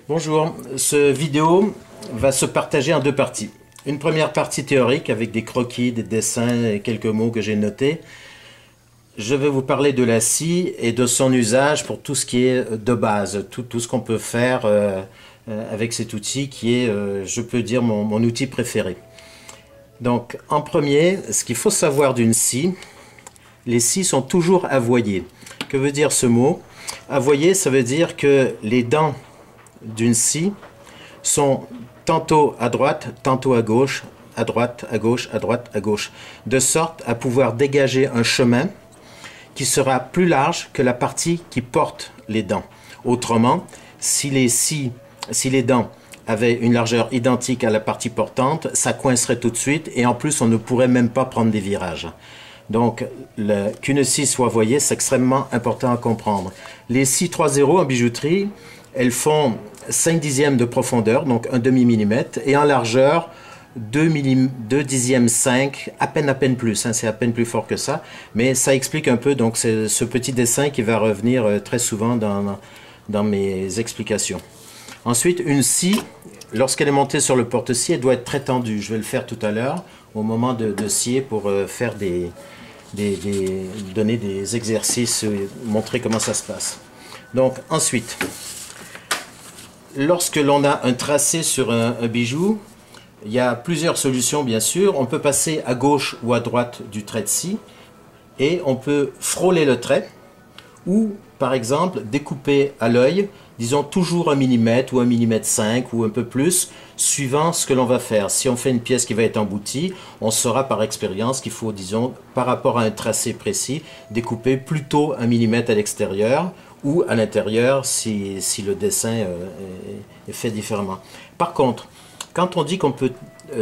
Bonjour, ce vidéo va se partager en deux parties. Une première partie théorique avec des croquis, des dessins et quelques mots que j'ai notés. Je vais vous parler de la scie et de son usage pour tout ce qui est de base, tout ce qu'on peut faire avec cet outil qui est, je peux dire, mon outil préféré. Donc en premier, ce qu'il faut savoir d'une scie, les scies sont toujours avoyées. Que veut dire ce mot? Avoyer, ça veut dire que les dents d'une scie sont tantôt à droite, tantôt à gauche, à droite, à gauche, à droite, à gauche, de sorte à pouvoir dégager un chemin qui sera plus large que la partie qui porte les dents. Autrement, si les dents avaient une largeur identique à la partie portante, ça coincerait tout de suite et en plus on ne pourrait même pas prendre des virages. Donc, qu'une scie soit avoyée, c'est extrêmement important à comprendre. Les scies 3/0 en bijouterie, elles font 5 dixièmes de profondeur, donc un demi-millimètre, et en largeur 2 dixièmes 5, à peine plus, hein, c'est à peine plus fort que ça, mais ça explique un peu donc ce petit dessin qui va revenir très souvent dans mes explications. Ensuite, une scie, lorsqu'elle est montée sur le porte-scie, elle doit être très tendue. Je vais le faire tout à l'heure, au moment de scier pour faire donner des exercices, montrer comment ça se passe. Donc ensuite, lorsque l'on a un tracé sur un bijou, il y a plusieurs solutions bien sûr. On peut passer à gauche ou à droite du trait de scie et on peut frôler le trait ou par exemple découper à l'œil, disons toujours 1 mm ou 1 mm 5 ou un peu plus, suivant ce que l'on va faire. Si on fait une pièce qui va être emboutie, on saura par expérience qu'il faut, disons, par rapport à un tracé précis, découper plutôt 1 mm à l'extérieur ou à l'intérieur si le dessin est fait différemment. Par contre, quand on dit qu'on peut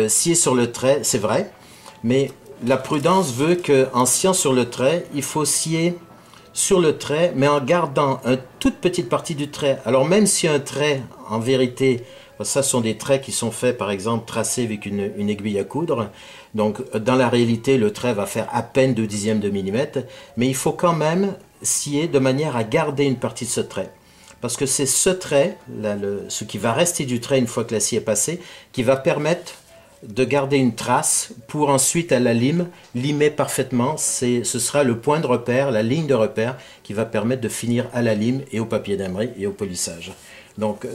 scier sur le trait, c'est vrai, mais la prudence veut qu'en sciant sur le trait, il faut scier sur le trait, mais en gardant une toute petite partie du trait. Alors même si un trait, en vérité, ça sont des traits qui sont faits, par exemple, tracés avec une aiguille à coudre. Donc dans la réalité, le trait va faire à peine 2 dixièmes de millimètre, mais il faut quand même scier de manière à garder une partie de ce trait. Parce que c'est ce trait, ce qui va rester du trait une fois que la scie est passée, qui va permettre de garder une trace pour ensuite à la lime, limer parfaitement. Ce sera le point de repère, la ligne de repère qui va permettre de finir à la lime et au papier d'emery et au polissage. Donc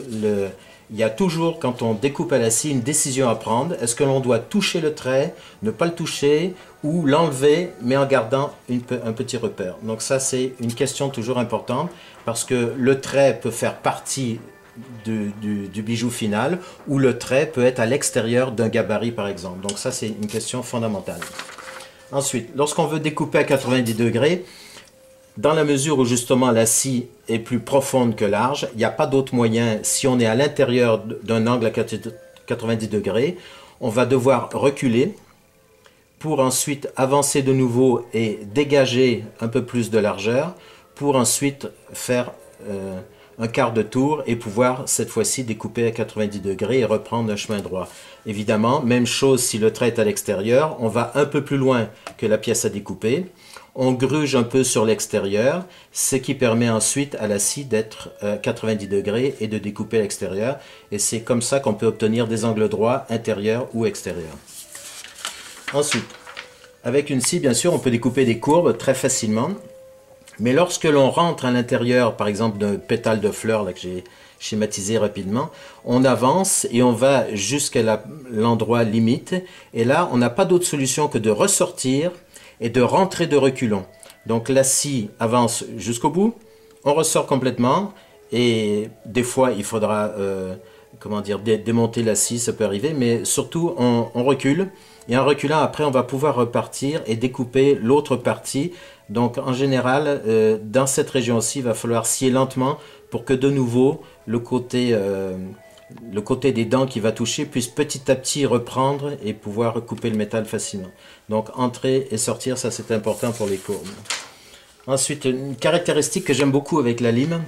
il y a toujours, quand on découpe à la scie, une décision à prendre. Est-ce que l'on doit toucher le trait, ne pas le toucher ou l'enlever mais en gardant un petit repère. Donc ça c'est une question toujours importante parce que le trait peut faire partie du bijou final ou le trait peut être à l'extérieur d'un gabarit par exemple. Donc ça c'est une question fondamentale. Ensuite, lorsqu'on veut découper à 90 degrés, dans la mesure où justement la scie est plus profonde que large, il n'y a pas d'autre moyen. Si on est à l'intérieur d'un angle à 90 degrés, on va devoir reculer pour ensuite avancer de nouveau et dégager un peu plus de largeur pour ensuite faire un quart de tour et pouvoir cette fois-ci découper à 90 degrés et reprendre un chemin droit. Évidemment, même chose si le trait est à l'extérieur, on va un peu plus loin que la pièce à découper, on gruge un peu sur l'extérieur, ce qui permet ensuite à la scie d'être à 90 degrés et de découper à l'extérieur, et c'est comme ça qu'on peut obtenir des angles droits intérieurs ou extérieurs. Ensuite, avec une scie, bien sûr, on peut découper des courbes très facilement. Mais lorsque l'on rentre à l'intérieur, par exemple, d'un pétale de fleurs là, que j'ai schématisé rapidement, on avance et on va jusqu'à l'endroit limite. Et là, on n'a pas d'autre solution que de ressortir et de rentrer de reculons. Donc la scie avance jusqu'au bout, on ressort complètement et des fois, il faudra comment dire, démonter la scie, ça peut arriver, mais surtout, on recule. Et en reculant, après, on va pouvoir repartir et découper l'autre partie. Donc, en général, dans cette région-ci, il va falloir scier lentement pour que, de nouveau, le côté des dents qui va toucher puisse petit à petit reprendre et pouvoir recouper le métal facilement. Donc, entrer et sortir, ça c'est important pour les courbes. Ensuite, une caractéristique que j'aime beaucoup avec la lime,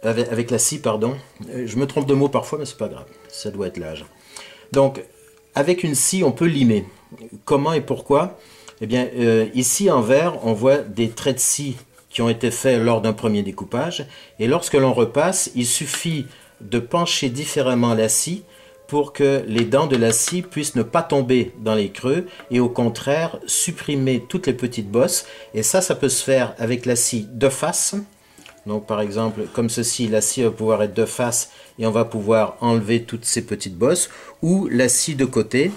avec la scie, pardon. Je me trompe de mots parfois, mais c'est pas grave. Ça doit être l'âge. Donc, avec une scie, on peut limer. Comment et pourquoi? Eh bien, ici en vert, on voit des traits de scie qui ont été faits lors d'un premier découpage. Et lorsque l'on repasse, il suffit de pencher différemment la scie pour que les dents de la scie puissent ne pas tomber dans les creux et au contraire supprimer toutes les petites bosses. Et ça peut se faire avec la scie de face. Donc par exemple, comme ceci, la scie va pouvoir être de face et on va pouvoir enlever toutes ces petites bosses, ou la scie de côté,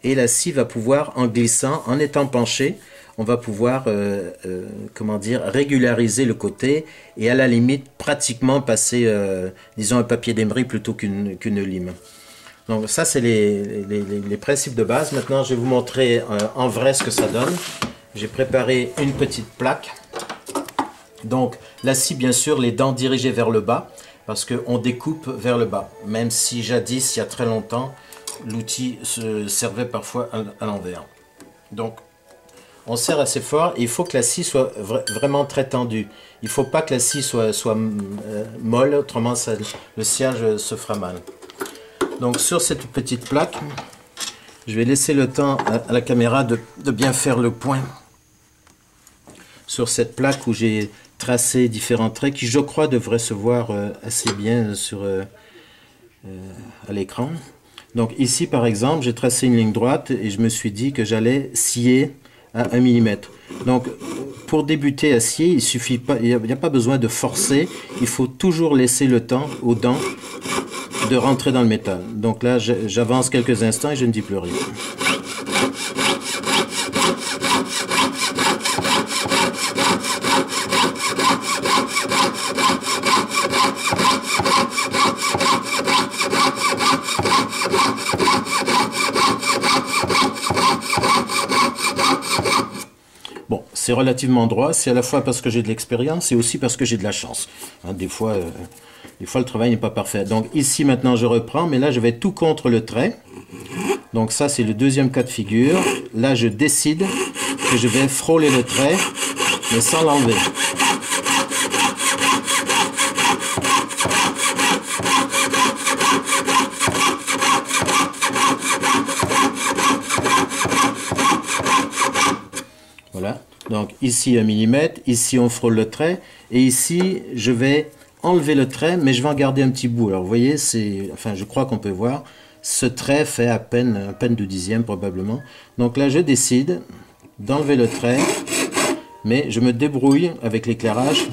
et la scie va pouvoir, en glissant, en étant penchée, on va pouvoir comment dire, régulariser le côté et à la limite pratiquement passer disons un papier d'émery plutôt qu'une lime. Donc ça c'est les principes de base. Maintenant je vais vous montrer en vrai ce que ça donne. J'ai préparé une petite plaque. Donc la scie, bien sûr, les dents dirigées vers le bas parce qu'on découpe vers le bas, même si jadis, il y a très longtemps, l'outil se servait parfois à l'envers. Donc on serre assez fort et il faut que la scie soit vraiment très tendue. Il ne faut pas que la scie soit molle, autrement le sciage se fera mal. Donc sur cette petite plaque, je vais laisser le temps à la caméra de bien faire le point sur cette plaque où j'ai tracé différents traits qui, je crois, devraient se voir assez bien à l'écran. Donc ici, par exemple, j'ai tracé une ligne droite et je me suis dit que j'allais scier à 1 mm. Donc pour débuter à scier, il n'y a pas besoin de forcer, il faut toujours laisser le temps aux dents de rentrer dans le métal. Donc là, j'avance quelques instants et je ne dis plus rien. Bon, c'est relativement droit, c'est à la fois parce que j'ai de l'expérience et aussi parce que j'ai de la chance. Hein, des fois, le travail n'est pas parfait. Donc ici, maintenant, je reprends, mais là, je vais tout contre le trait. Donc ça, c'est le deuxième cas de figure. Là, je décide que je vais frôler le trait, mais sans l'enlever. Voilà, donc ici 1 mm, ici on frôle le trait, et ici je vais enlever le trait, mais je vais en garder un petit bout. Alors vous voyez, je crois qu'on peut voir, ce trait fait à peine de dixième probablement. Donc là je décide d'enlever le trait, mais je me débrouille avec l'éclairage.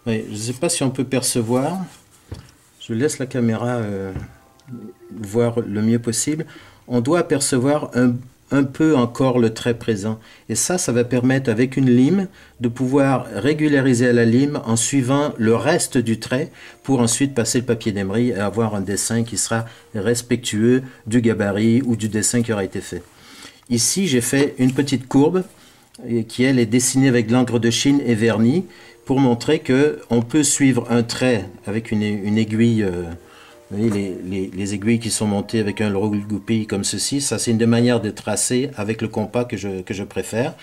Oui, je ne sais pas si on peut percevoir. Je laisse la caméra voir le mieux possible. On doit apercevoir un peu encore le trait présent. Et ça va permettre avec une lime de pouvoir régulariser à la lime en suivant le reste du trait pour ensuite passer le papier d'émery et avoir un dessin qui sera respectueux du gabarit ou du dessin qui aura été fait. Ici, j'ai fait une petite courbe qui, elle, est dessinée avec de l'encre de Chine et vernis pour montrer qu'on peut suivre un trait avec une aiguille. Vous voyez les aiguilles qui sont montées avec un goupille comme ceci. Ça, c'est une des manières de tracer avec le compas que je préfère.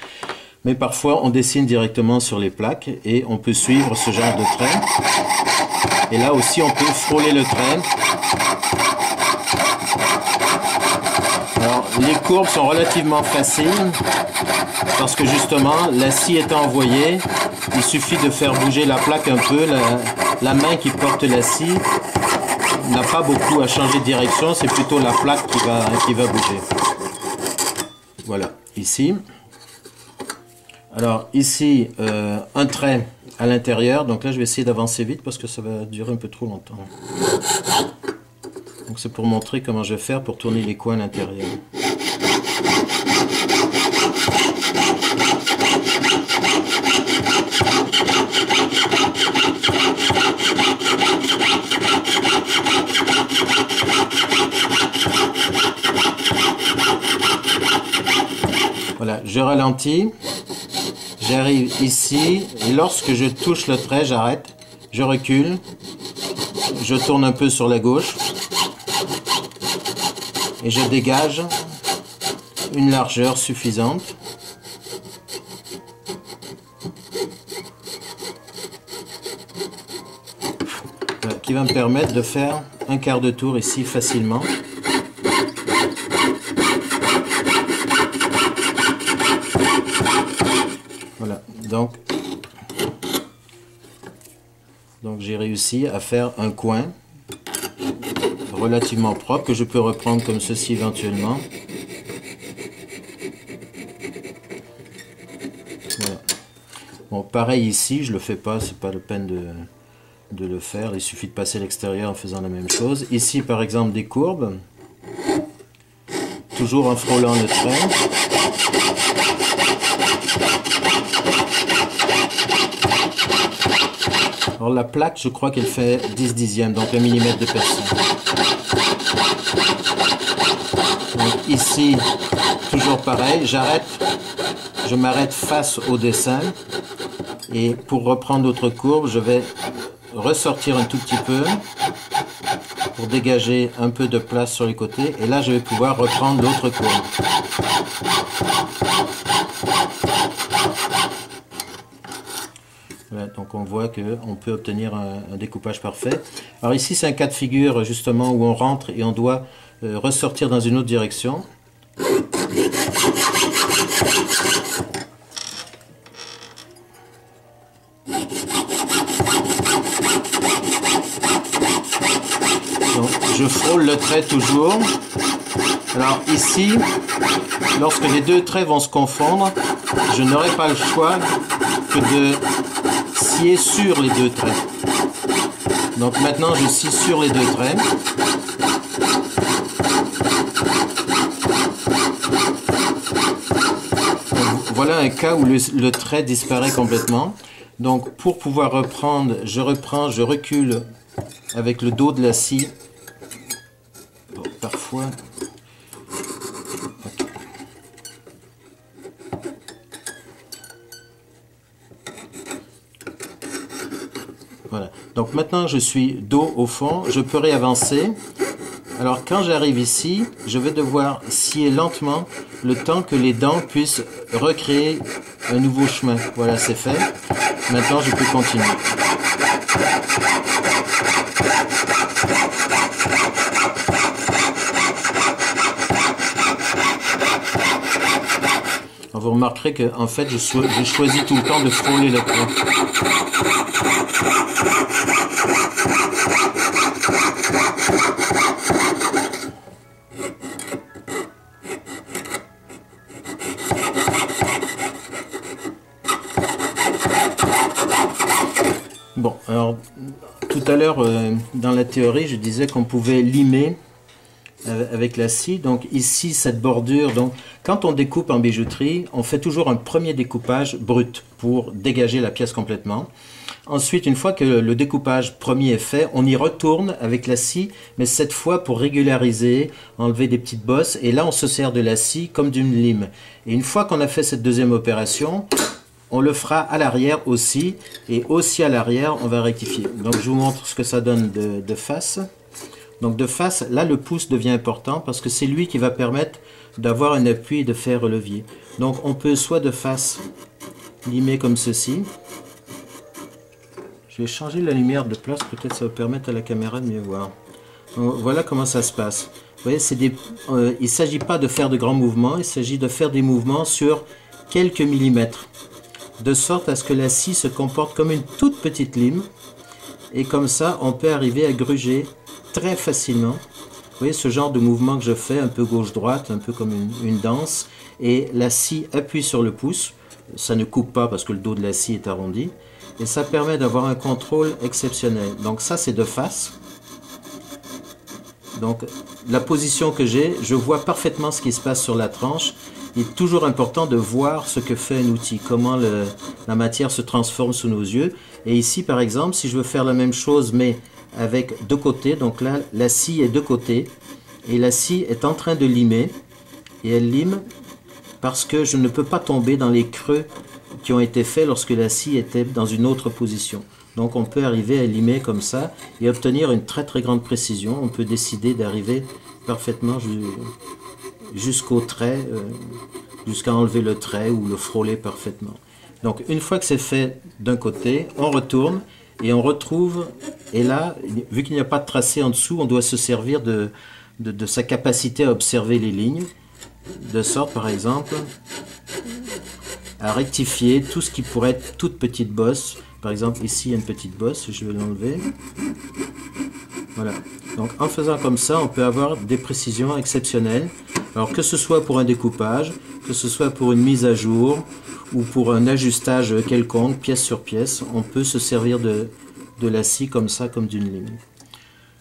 Mais parfois, on dessine directement sur les plaques et on peut suivre ce genre de trait. Et là aussi, on peut frôler le trait. Alors, les courbes sont relativement faciles parce que justement, la scie étant envoyée, il suffit de faire bouger la plaque un peu. La main qui porte la scie n'a pas beaucoup à changer de direction, c'est plutôt la plaque qui va bouger. Voilà, ici. Alors ici, un trait à l'intérieur. Donc là, je vais essayer d'avancer vite parce que ça va durer un peu trop longtemps. Donc c'est pour montrer comment je vais faire pour tourner les coins à l'intérieur. Voilà, je ralentis, j'arrive ici, et lorsque je touche le trait, j'arrête, je recule, je tourne un peu sur la gauche, et je dégage une largeur suffisante. Voilà, qui va me permettre de faire un quart de tour ici facilement. Voilà, donc j'ai réussi à faire un coin relativement propre que je peux reprendre comme ceci éventuellement. Voilà. Bon, pareil ici, je le fais pas, c'est pas la peine de le faire, il suffit de passer à l'extérieur en faisant la même chose. Ici par exemple des courbes, toujours en frôlant le trait. Alors la plaque, je crois qu'elle fait 10 dixièmes, donc 1 mm d'épaisseur. Donc ici, toujours pareil, je m'arrête face au dessin. Et pour reprendre l'autre courbe, je vais ressortir un tout petit peu pour dégager un peu de place sur les côtés. Et là, je vais pouvoir reprendre l'autre courbe. Voilà, donc on voit qu'on peut obtenir un découpage parfait. Alors ici, c'est un cas de figure justement où on rentre et on doit ressortir dans une autre direction. Donc, je frôle le trait toujours. Alors ici, lorsque les deux traits vont se confondre, je n'aurai pas le choix que de scier sur les deux traits. Donc maintenant je scie sur les deux traits. Donc, voilà un cas où le trait disparaît complètement. Donc pour pouvoir reprendre, je recule avec le dos de la scie. Bon, parfois... Voilà. Donc maintenant je suis dos au fond, je peux réavancer. Alors quand j'arrive ici, je vais devoir scier lentement le temps que les dents puissent recréer un nouveau chemin. Voilà, c'est fait. Maintenant je peux continuer. Alors, vous remarquerez que en fait je choisis tout le temps de frôler le trait. Bon, alors tout à l'heure dans la théorie je disais qu'on pouvait limer avec la scie. Donc ici cette bordure, donc quand on découpe en bijouterie, on fait toujours un premier découpage brut pour dégager la pièce complètement. Ensuite, une fois que le découpage premier est fait, on y retourne avec la scie, mais cette fois pour régulariser, enlever des petites bosses, et là on se sert de la scie comme d'une lime. Et une fois qu'on a fait cette deuxième opération, on le fera à l'arrière aussi, et aussi à l'arrière on va rectifier. Donc je vous montre ce que ça donne de face. Donc de face, là le pouce devient important parce que c'est lui qui va permettre d'avoir un appui et de faire levier. Donc on peut soit de face limer comme ceci. Je vais changer la lumière de place, peut-être ça va permettre à la caméra de mieux voir. Donc, voilà comment ça se passe. Vous voyez, il ne s'agit pas de faire de grands mouvements, il s'agit de faire des mouvements sur quelques millimètres. De sorte à ce que la scie se comporte comme une toute petite lime. Et comme ça, on peut arriver à gruger très facilement. Vous voyez ce genre de mouvement que je fais, un peu gauche-droite, un peu comme une danse. Et la scie appuie sur le pouce. Ça ne coupe pas parce que le dos de la scie est arrondi. Et ça permet d'avoir un contrôle exceptionnel. Donc ça, c'est de face. Donc la position que j'ai, je vois parfaitement ce qui se passe sur la tranche. Il est toujours important de voir ce que fait un outil, comment la matière se transforme sous nos yeux. Et ici, par exemple, si je veux faire la même chose, mais avec deux côtés, donc là, la scie est de côté, et la scie est en train de limer, et elle lime parce que je ne peux pas tomber dans les creux qui ont été faits lorsque la scie était dans une autre position. Donc on peut arriver à limer comme ça et obtenir une très très grande précision. On peut décider d'arriver parfaitement jusqu'au trait, jusqu'à enlever le trait ou le frôler parfaitement. Donc une fois que c'est fait d'un côté, on retourne Et on retrouve, et là, vu qu'il n'y a pas de tracé en dessous, on doit se servir de sa capacité à observer les lignes, de sorte par exemple à rectifier tout ce qui pourrait être toute petite bosse. Par exemple ici il y a une petite bosse, je vais l'enlever. Voilà, donc en faisant comme ça on peut avoir des précisions exceptionnelles. Alors que ce soit pour un découpage, que ce soit pour une mise à jour ou pour un ajustage quelconque, pièce sur pièce, on peut se servir de la scie comme ça, comme d'une lime.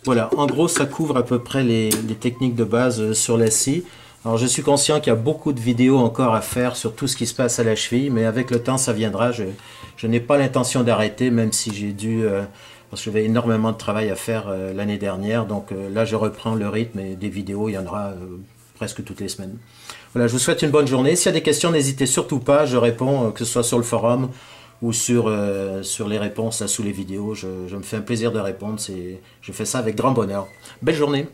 Voilà, en gros ça couvre à peu près les techniques de base sur la scie. Alors je suis conscient qu'il y a beaucoup de vidéos encore à faire sur tout ce qui se passe à la cheville, mais avec le temps ça viendra. Je n'ai pas l'intention d'arrêter, même si j'ai dû, parce que j'avais énormément de travail à faire l'année dernière, donc là je reprends le rythme et des vidéos, il y en aura presque toutes les semaines. Voilà, je vous souhaite une bonne journée. S'il y a des questions, n'hésitez surtout pas, je réponds, que ce soit sur le forum ou sur les réponses là, sous les vidéos. Je me fais un plaisir de répondre, je fais ça avec grand bonheur. Belle journée!